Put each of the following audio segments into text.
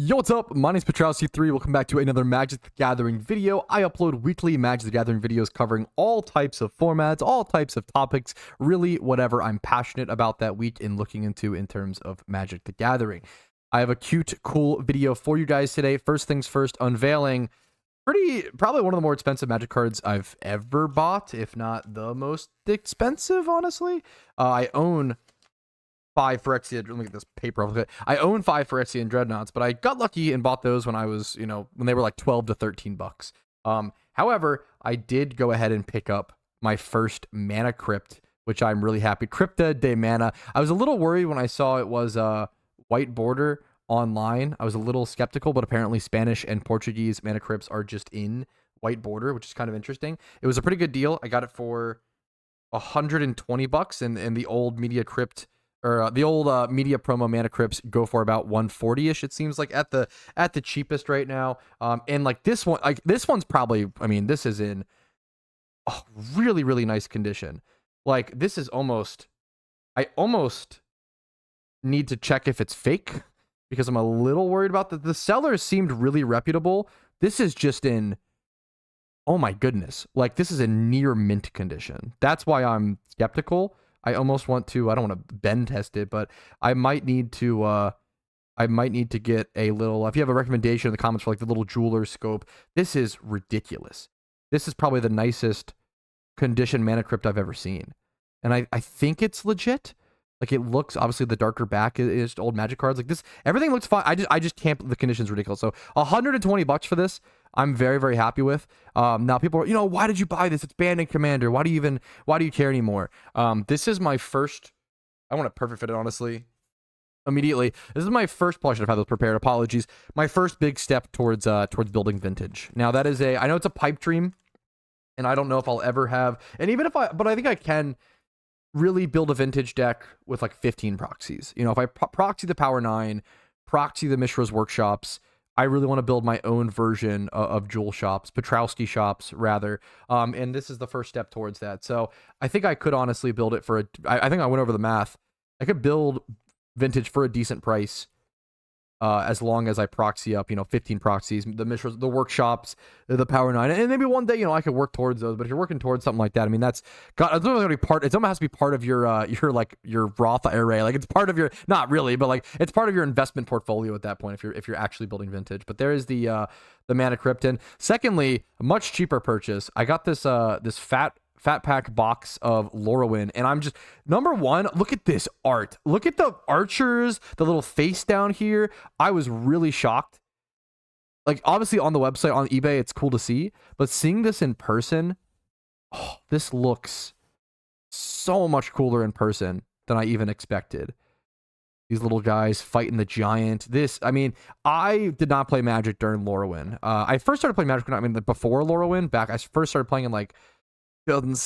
Yo, what's up? My name's Petrowski3. Welcome back to another Magic the Gathering video. I upload weekly Magic the Gathering videos covering all types of formats, all types of topics, really whatever I'm passionate about that week and looking into in terms of Magic the Gathering. I have a cute, cool video for you guys today. First things first, unveiling probably one of the more expensive Magic cards I've ever bought, if not the most expensive, honestly. I own 5 Phyrexian. Let me get this paper off of it. I own 5 Phyrexian Dreadnoughts, but I got lucky and bought those when I was, when they were like 12 to 13 bucks. However, I did go ahead and pick up my first mana Crypt, which I'm really happy. Crypta de Mana. I was a little worried when I saw it was white border online. I was a little skeptical, but apparently Spanish and Portuguese mana Crypts are just in white border, which is kind of interesting. It was a pretty good deal. I got it for 120 bucks, and the old media Crypt, or the old media promo mana Crypts go for about 140-ish, it seems like, at the cheapest right now. And like this one's probably, I mean, this is in really, really nice condition. Like, this is I almost need to check if it's fake, because I'm a little worried about the sellers seemed really reputable. This is just in, oh my goodness, like, this is in near mint condition. That's why I'm skeptical. I almost want to, I don't want to bend test it, but I might need to get a little, if you have a recommendation in the comments for like the little jeweler scope. This is ridiculous. This is probably the nicest condition mana Crypt I've ever seen. And I think it's legit. Like, it looks, obviously the darker back is old Magic cards. Like, this, everything looks fine. I just can't, the condition's ridiculous. So 120 bucks for this, I'm very, very happy with. Now people are, why did you buy this? It's banned in Commander. Why do you care anymore? This is my first, I want to perfect fit it, honestly, immediately. This is my first, probably should have had those prepared, apologies. My first big step towards building Vintage. Now that is I know it's a pipe dream, and I don't know if I'll ever have, and even if but I think I can really build a Vintage deck with like 15 proxies. If I proxy the Power 9, proxy the Mishra's Workshops, I really want to build my own version of Jewel Shops, Petrowski Shops, rather. And this is the first step towards that. So I think I could honestly build it for I think I went over the math. I could build Vintage for a decent price, as long as I proxy up, 15 proxies, the Mishra's, the Workshops, the Power 9, and maybe one day, I could work towards those. But if you're working towards something like that, I mean, it's almost has to be part of your Roth array. Like, it's part of your, not really, but like, it's part of your investment portfolio at that point, if you're actually building Vintage. But there is the Mana Crypt. And secondly, a much cheaper purchase. I got this fat pack box of Lorwyn, and I'm just, number one, look at this art. Look at the archers, the little face down here. I was really shocked. Like, obviously on the website, on eBay, it's cool to see, but seeing this in person, this looks so much cooler in person than I even expected. These little guys fighting the giant. I mean, I did not play Magic during Lorwyn. I first started playing Magic, before Lorwyn. I first started playing in like, I mean,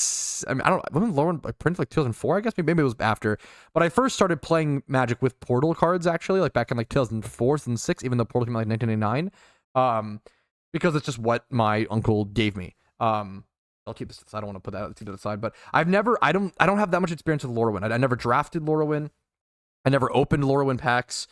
I don't, wasn't Lorwyn printed like 2004? I guess maybe it was after. But I first started playing Magic with Portal cards, actually, like back in like 2004 and 2006, even though Portal came out like 1999, because it's just what my uncle gave me. I'll keep this. I don't want to put that to the side, but I don't have that much experience with Lorwyn. I never drafted Lorwyn. I never opened Lorwyn packs.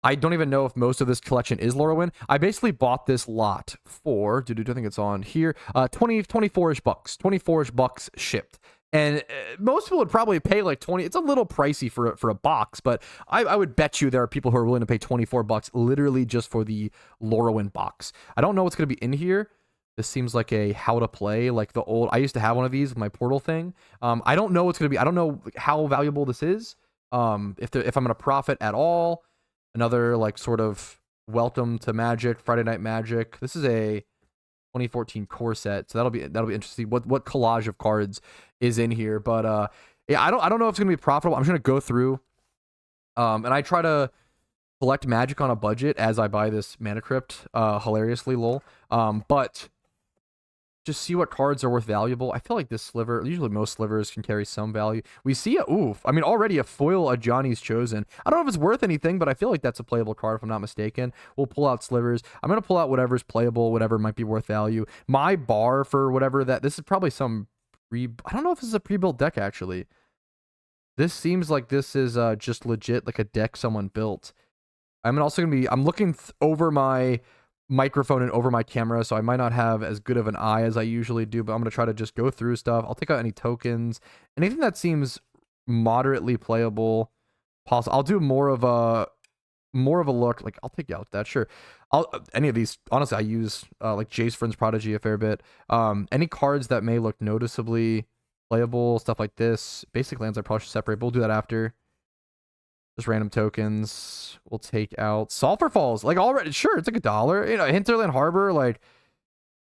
I don't even know if most of this collection is Lorwyn. I basically bought this lot for, I think it's on here, 24-ish bucks. 24-ish bucks shipped. And most people would probably pay like 20. It's a little pricey for a box, but I would bet you there are people who are willing to pay 24 bucks literally just for the Lorwyn box. I don't know what's going to be in here. This seems like a how to play, like the old, I used to have one of these with my Portal thing. I don't know what's going to be. I don't know how valuable this is. If I'm going to profit at all. Another like sort of welcome to Magic, Friday Night Magic. This is a 2014 core set, so that'll be interesting. What collage of cards is in here? But yeah, I don't know if it's gonna be profitable. I'm just gonna go through, and I try to collect Magic on a budget as I buy this Mana Crypt. Hilariously, lol. But just see what cards are worth valuable. I feel like this sliver, usually most slivers can carry some value. We see already a foil, a Johnny's Chosen. I don't know if it's worth anything, but I feel like that's a playable card if I'm not mistaken. We'll pull out slivers. I'm going to pull out whatever's playable, whatever might be worth value. My bar for whatever this is probably some I don't know if this is a pre-built deck, actually. This seems like this is just legit like a deck someone built. I'm also gonna be. I'm looking over my microphone and over my camera, so I might not have as good of an eye as I usually do. But I'm gonna try to just go through stuff. I'll take out any tokens, anything that seems moderately playable. I'll do more of a look. Like I'll take out that, sure. I'll any of these. Honestly, I use like Jace Friends Prodigy a fair bit. Any cards that may look noticeably playable, stuff like this. Basic lands I probably should separate, but we'll do that after. Just random tokens. We'll take out Sulfur Falls. Like already, sure, it's like $1. You know, Hinterland Harbor, like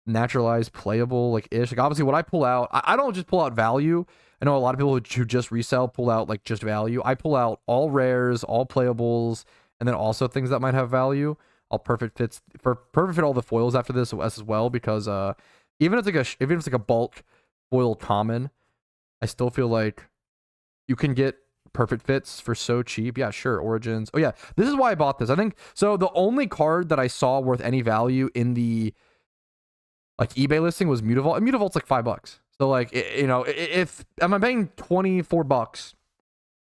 naturalized, playable, like ish. Like obviously, what I pull out, I don't just pull out value. I know a lot of people who just resell pull out like just value. I pull out all rares, all playables, and then also things that might have value. I'll perfect fit all the foils after this as well, because even if it's like a bulk foil common, I still feel like you can get perfect fits for so cheap. Yeah, sure. Origins. Oh yeah, this is why I bought this. I think so. The only card that I saw worth any value in the like eBay listing was Mutavault, and Mutavault's like $5. So like, you know, if I'm paying $24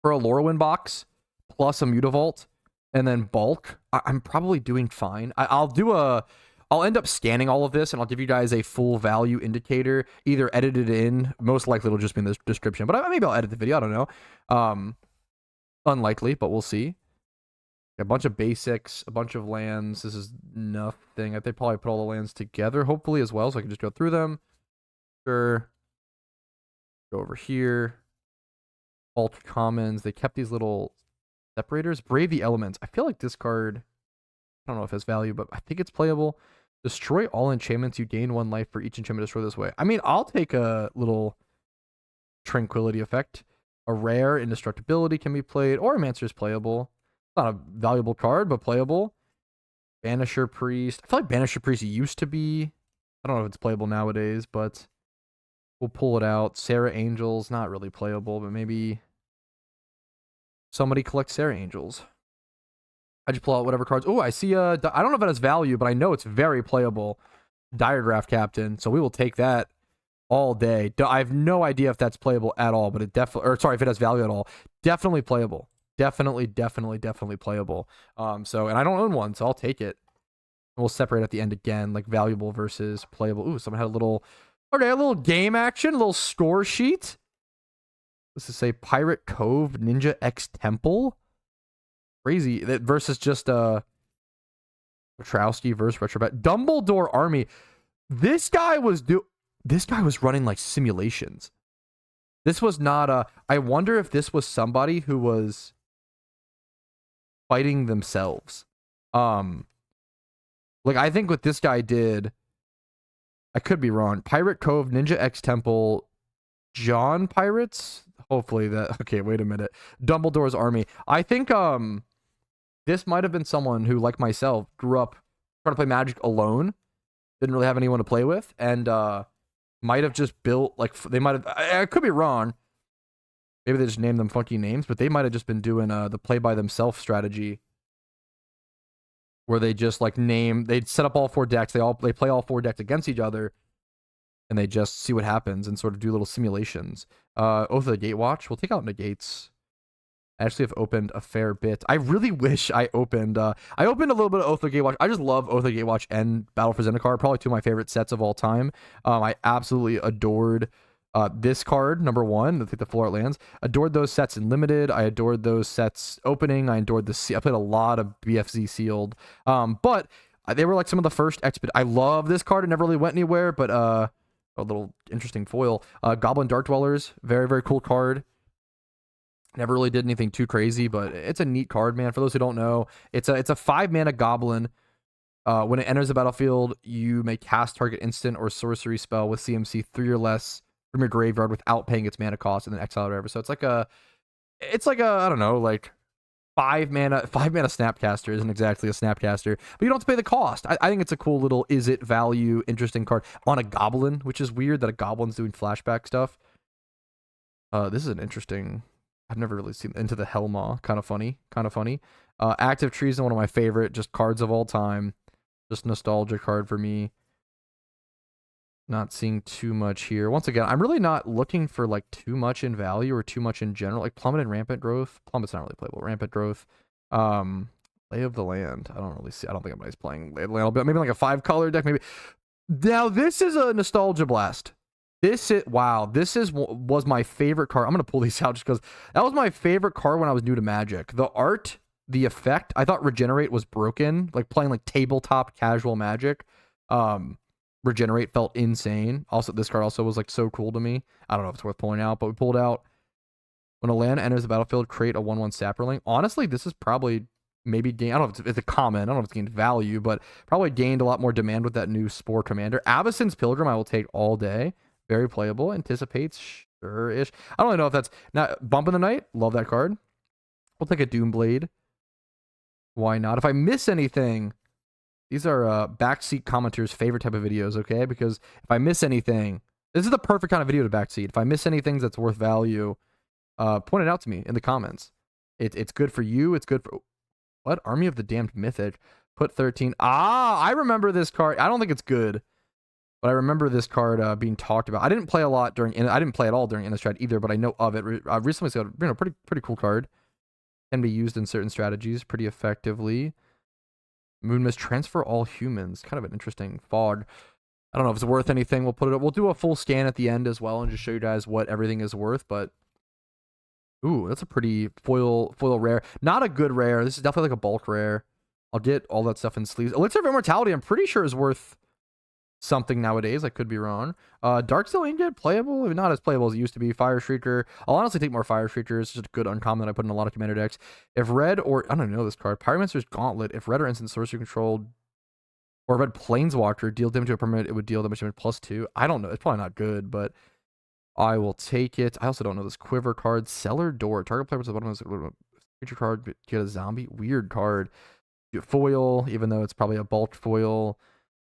for a Lorwyn box plus a Mutavault and then bulk, I'm probably doing fine. I'll end up scanning all of this, and I'll give you guys a full value indicator, either edited in. Most likely it'll just be in the description, but maybe I'll edit the video. I don't know. Unlikely, but we'll see. A bunch of basics, a bunch of lands. This is nothing. They probably put all the lands together, hopefully, as well, so I can just go through them. Sure. Go over here. Bulk commons. They kept these little separators. Brave the Elements. I feel like this card, I don't know if it has value, but I think it's playable. Destroy all enchantments. You gain 1 life for each enchantment destroyed this way. I mean, I'll take a little tranquility effect. A rare indestructibility can be played, or Mancer is playable. Not a valuable card, but playable. Banisher Priest. I feel like Banisher Priest used to be. I don't know if it's playable nowadays, but we'll pull it out. Sarah Angels, not really playable, but maybe somebody collects Sarah Angels. I just pull out whatever cards. Oh, I see I don't know if it has value, but I know it's very playable. Diregraph Captain. So we will take that all day. I have no idea if that's playable at all, but it definitely, or sorry, if it has value at all. Definitely playable. Definitely playable. So, and I don't own one, so I'll take it. We'll separate at the end again, like valuable versus playable. Ooh, someone had a little game action, a little score sheet. This is say Pirate Cove, Ninja X Temple. Crazy. That versus just Petrowski versus Retrobet. Dumbledore Army. This guy was running like simulations. This was not I wonder if this was somebody who was fighting themselves. Like I think what this guy did, I could be wrong. Pirate Cove, Ninja X Temple, John Pirates. Hopefully that. Okay, wait a minute. Dumbledore's Army. I think this might have been someone who, like myself, grew up trying to play Magic alone, didn't really have anyone to play with, and might have just built like they might have. I could be wrong. Maybe they just named them funky names, but they might have just been doing the play by themselves strategy, where they just like they'd set up all 4 decks. They play all 4 decks against each other, and they just see what happens and sort of do little simulations. Oath of the Gatewatch. We'll take out negates. I actually have opened a fair bit. I really wish I opened a little bit of Oath of the Gatewatch. I just love Oath of the Gatewatch and Battle for Zendikar, probably 2 of my favorite sets of all time. I absolutely adored this card, number 1, the full art lands. Adored those sets in limited. I adored those sets opening. I adored I played a lot of BFZ sealed. But they were like some of the first I love this card. It never really went anywhere, but a little interesting foil. Goblin Dark Dwellers, very, very cool card. Never really did anything too crazy, but it's a neat card, man. For those who don't know, it's a 5-mana goblin. When it enters the battlefield, you may cast target instant or sorcery spell with CMC 3 or less from your graveyard without paying its mana cost, and then exile it or whatever. So it's like a I don't know, like 5 mana Snapcaster. Isn't exactly a Snapcaster, but you don't have to pay the cost. I think it's a cool little value interesting card on a goblin, which is weird that a goblin's doing flashback stuff. This is an interesting. I've never really seen Into the Hellmaw. Kind of funny. Active Treason, one of my favorite just cards of all time. Just nostalgia card for me. Not seeing too much here. Once again, I'm really not looking for like too much in value or too much in general. Like Plummet and Rampant Growth. Plummet's not really playable. Rampant Growth. Lay of the Land. I don't really see. I don't think anybody's playing Lay of the Land. Maybe like a 5-color deck. Maybe. Now this is a nostalgia blast. This is wow. This was my favorite card. I'm gonna pull these out just because that was my favorite card when I was new to Magic. The art, the effect. I thought Regenerate was broken. Like playing like tabletop casual Magic. Regenerate felt insane. Also, this card also was like so cool to me. I don't know if it's worth pulling out, but we pulled out when a land enters the battlefield, create a 1/1 sapperling. Honestly, this is probably maybe gained. I don't know if it's a common. I don't know if it's gained value, but probably gained a lot more demand with that new Spore Commander. Avacyn's Pilgrim, I will take all day. Very playable. Anticipates, sure-ish. I don't really know if that's not Bump in the Night. Love that card. We'll take a Doomblade. Why not? If I miss anything, these are backseat commenters' favorite type of videos, okay? Because if I miss anything, this is the perfect kind of video to backseat. If I miss anything that's worth value, point it out to me in the comments. It's good for you. It's good for... What? Army of the Damned Mythic. Put 13. Ah, I remember this card. I don't think it's good, but I remember this card being talked about. I didn't play a lot during... I didn't play at all during Innistrad either, but I know of it. I recently saw pretty cool card. Can be used in certain strategies pretty effectively. Moonmist, transfer all humans. Kind of an interesting fog. I don't know if it's worth anything. We'll put it up. We'll do a full scan at the end as well and just show you guys what everything is worth, but... Ooh, that's a pretty foil rare. Not a good rare. This is definitely like a bulk rare. I'll get all that stuff in sleeves. Elixir of Immortality, I'm pretty sure is worth something nowadays. I could be wrong. Darksteel Ingot, playable. Not as playable as it used to be. Fire Shrieker. I'll honestly take more Fire Shriekers. It's just a good uncommon that I put in a lot of commander decks. If red or... I don't even know this card. Pyromancer's Gauntlet. If red or instant sorcery controlled or red Planeswalker deal damage to a permanent, it would deal damage +2. I don't know. It's probably not good, but... I will take it. I also don't know this Quiver card. Cellar Door. Target player puts the bottom of this creature card. Get a zombie. Weird card. Foil, even though it's probably a bulk foil.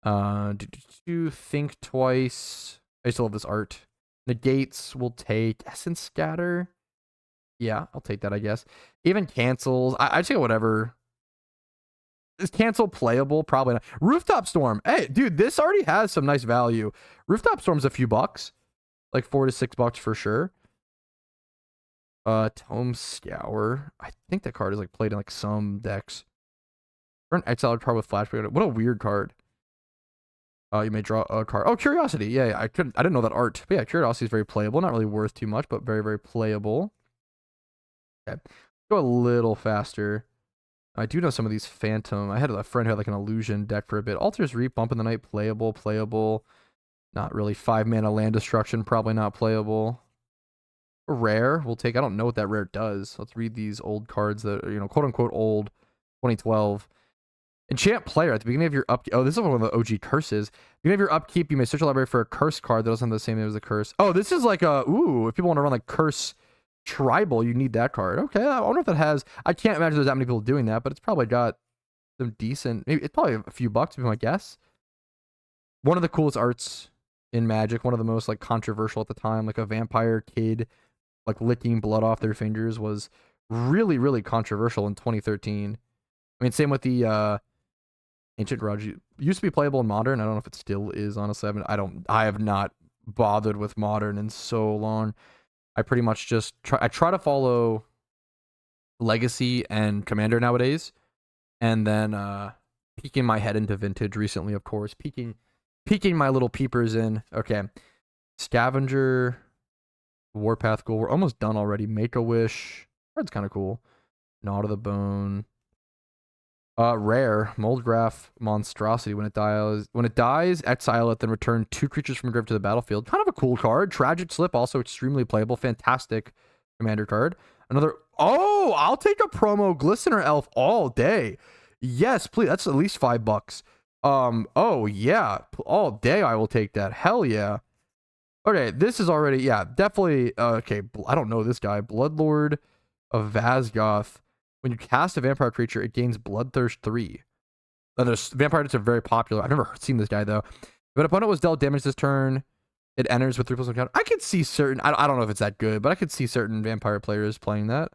Think Twice. I still love this art. Negates will take. Essence Scatter. Yeah, I'll take that, I guess. Even cancels. I take whatever. Is cancel playable? Probably not. Rooftop Storm. Hey, dude, this already has some nice value. Rooftop Storm's a few bucks. Like $4 to $6 for sure. Tome Scour. I think that card is like played in like some decks. Or an exiled card with flash. What a weird card. You may draw a card. Oh, Curiosity. Yeah, I didn't know that art. But yeah, Curiosity is very playable. Not really worth too much, but very, very playable. Okay. Go a little faster. I do know some of these Phantom. I had a friend who had like an Illusion deck for a bit. Altars Reap, Bump in the Night, playable. Not really. 5-mana Land Destruction, probably not playable. Rare, we'll take. I don't know what that rare does. Let's read these old cards that are, quote unquote old. 2012. Enchant Player at the beginning of your upkeep. Oh, this is one of the OG curses. Beginning of your upkeep, you may search a library for a curse card that doesn't have the same name as the curse. Oh, this is like a if people want to run like Curse Tribal, you need that card. Okay, I wonder if that has. I can't imagine there's that many people doing that, but it's probably got some decent. Maybe it's probably a few bucks, would be my guess. One of the coolest arts in Magic, one of the most like controversial at the time, like a vampire kid like licking blood off their fingers was really, really controversial in 2013. I mean, same with the Ancient Garage. Used to be playable in Modern. I don't know if it still is, honestly. I have not bothered with Modern in so long. I pretty much just try to follow Legacy and Commander nowadays, and then peeking my head into Vintage recently, of course. Peeking my little peepers in. Okay. Scavenger, Warpath Goal. We're almost done already. Make-A-Wish. Card's kind of cool. Gnaw to the Bone. Rare. Moldgraph Monstrosity. When it dies, exile it, then return 2 creatures from grave to the battlefield. Kind of a cool card. Tragic Slip, also extremely playable. Fantastic commander card. Another... Oh, I'll take a promo Glistener Elf all day. Yes, please. That's at least $5. Oh, yeah. All day I will take that. Hell yeah. Okay, this is already... Yeah, definitely... okay, I don't know this guy. Bloodlord of Vazgoth. When you cast a vampire creature, it gains Bloodthirst 3. Vampire decks are very popular. I've never seen this guy, though. If an opponent was dealt damage this turn, it enters with 3+1 counter. I could see certain... I don't know if it's that good, but I could see certain vampire players playing that.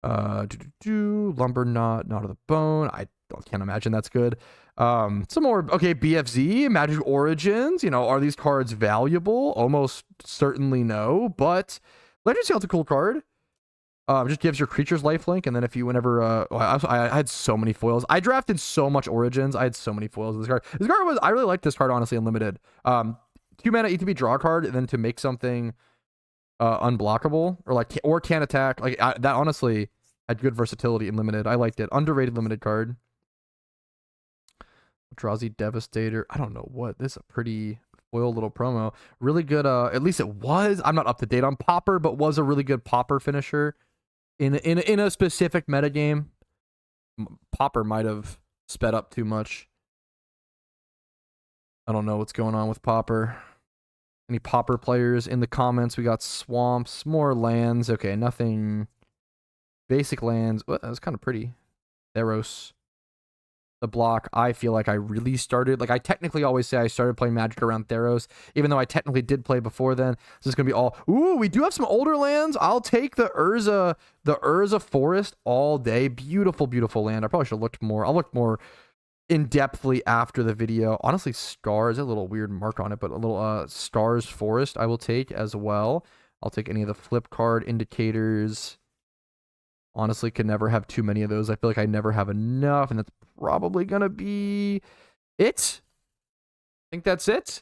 Lumber Knot, Knot of the Bone. I can't imagine that's good. Some more... Okay, BFZ, Magic Origins. Are these cards valuable? Almost certainly no, but... Legendary Seal's a cool card. Just gives your creatures lifelink, and then if you I had so many foils. I drafted so much Origins. I had so many foils of this card. I really like this card, honestly, in Limited. 2 mana ETB draw card, and then to make something unblockable, or can attack. That honestly had good versatility in Limited. I liked it. Underrated Limited card. Eldrazi Devastator. I don't know what. This is a pretty foil little promo. Really good, at least it was. I'm not up to date on Pauper, but was a really good Pauper finisher. In a specific metagame, Pauper might have sped up too much. I don't know what's going on with Pauper. Any Pauper players in the comments? We got swamps, more lands. Okay, nothing. Basic lands. Well, that was kind of pretty. Theros. The block, I feel like I really started. I technically always say I started playing Magic around Theros, even though I technically did play before then. This is going to be all... Ooh, we do have some older lands. I'll take the Urza Forest all day. Beautiful, beautiful land. I probably should have looked more. I'll look more in-depthly after the video. Honestly, Stars, a little weird mark on it, but a little Stars Forest I will take as well. I'll take any of the flip card indicators. Honestly, could never have too many of those. I feel like I never have enough, and that's probably gonna be it. I think that's it.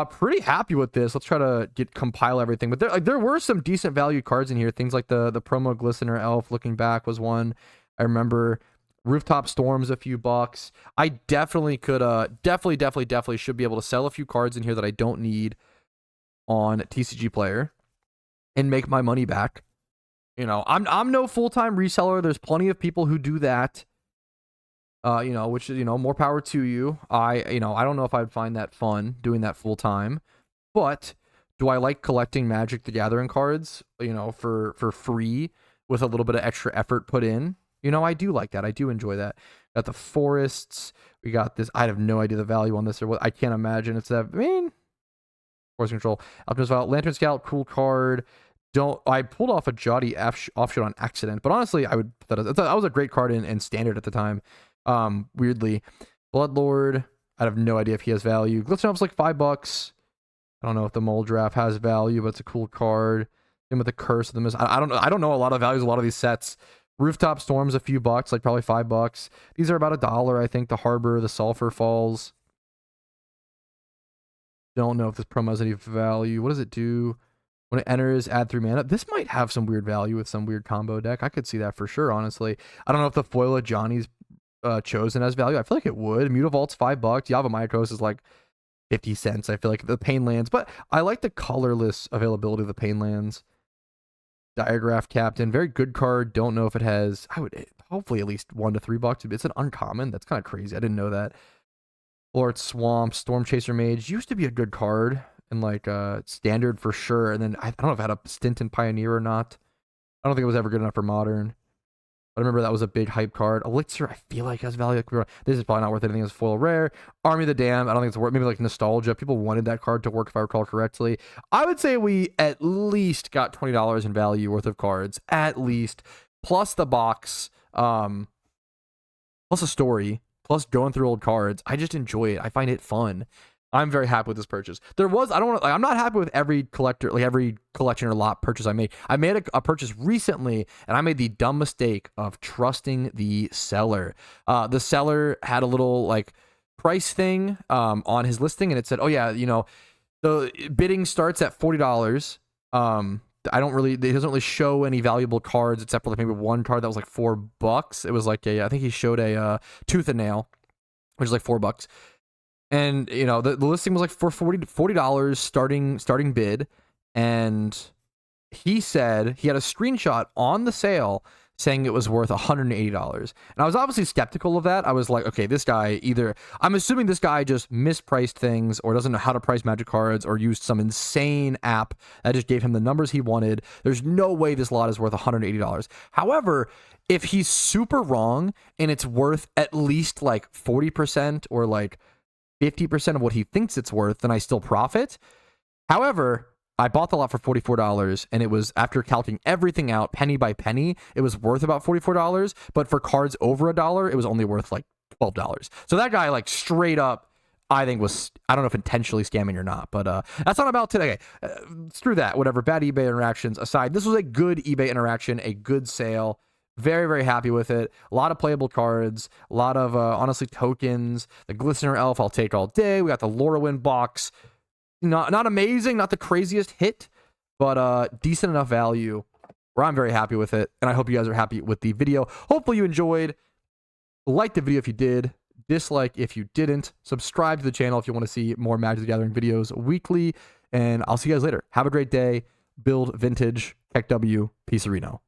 Pretty happy with this. Let's try to compile everything. But there were some decent value cards in here. Things like the promo Glistener Elf, looking back, was one. I remember Rooftop Storms, a few bucks. I definitely could definitely should be able to sell a few cards in here that I don't need on TCG Player and make my money back. You know, I'm no full-time reseller. There's plenty of people who do that. You know, which is, you know, more power to you. I don't know if I'd find that fun doing that full-time, but do I like collecting Magic the Gathering cards, you know, for free with a little bit of extra effort put in? You know, I do like that. I do enjoy that. Got the forests. We got this. I have no idea the value on this or what. I can't imagine it's that. I mean, Force Control. Alchemist Vial. Lantern Scout. Cool card. I pulled off a Jotty offshoot on accident, but honestly, that was a great card in Standard at the time. Weirdly, Bloodlord, I have no idea if he has value. Glistener Elf's like $5. I don't know if the Mole Draft has value, but it's a cool card. Him with the Curse of the Mist. I don't know a lot of values, a lot of these sets. Rooftop Storm's a few bucks, like probably $5. These are about $1, I think. The Harbor, the Sulfur Falls. Don't know if this promo has any value. What does it do? When it enters, add 3 mana. This might have some weird value with some weird combo deck. I could see that for sure, honestly. I don't know if the foil of Johnny's chosen has value. I feel like it would. Mutavault's $5. Yavimaya is like 50 cents. I feel like the Pain Lands, but I like the colorless availability of the Pain Lands. Diagraph Captain, very good card. Don't know if it has. I would hopefully at least $1 to $3. It's an uncommon. That's kind of crazy. I didn't know that. Lord Swamp, Storm Chaser Mage used to be a good card. And like Standard for sure, and then I don't know if it had a stint in Pioneer or not. I don't think it was ever good enough for Modern. But I remember that was a big hype card. Elixir, I feel like has value. This is probably not worth anything as foil rare. Army of the Damned, I don't think it's worth. Maybe like Nostalgia. People wanted that card to work if I recall correctly. I would say we at least got $20 in value worth of cards, at least, plus the box, plus a story, plus going through old cards. I just enjoy it. I find it fun. I'm very happy with this purchase. I'm not happy with every every collection or lot purchase I made. I made a purchase recently, and I made the dumb mistake of trusting the seller. The seller had a little like price thing on his listing, and it said, "Oh yeah, you know, the bidding starts at $40." It doesn't really show any valuable cards except for like maybe one card that was like $4. It was like I think he showed a Tooth and Nail, which is like $4. And, you know, the listing was like for $40 starting bid. And he said he had a screenshot on the sale saying it was worth $180. And I was obviously skeptical of that. I was like, okay, this guy I'm assuming this guy just mispriced things or doesn't know how to price Magic cards or used some insane app that just gave him the numbers he wanted. There's no way this lot is worth $180. However, if he's super wrong and it's worth at least like 40% or like 50% of what he thinks it's worth, then I still profit. However, I bought the lot for $44, and it was, after calculating everything out penny by penny, it was worth about $44, but for cards over $1, it was only worth like $12. So that guy like straight up, I think was, I don't know if intentionally scamming or not, but that's not about today. Screw that, whatever, bad eBay interactions aside, this was a good eBay interaction, a good sale. Very, very happy with it. A lot of playable cards, a lot of, honestly, tokens. The Glistener Elf, I'll take all day. We got the Lorwyn box. Not amazing, not the craziest hit, but decent enough value where I'm very happy with it. And I hope you guys are happy with the video. Hopefully you enjoyed. Like the video if you did. Dislike if you didn't. Subscribe to the channel if you want to see more Magic the Gathering videos weekly. And I'll see you guys later. Have a great day. Build vintage. Heck W. Peace Reno.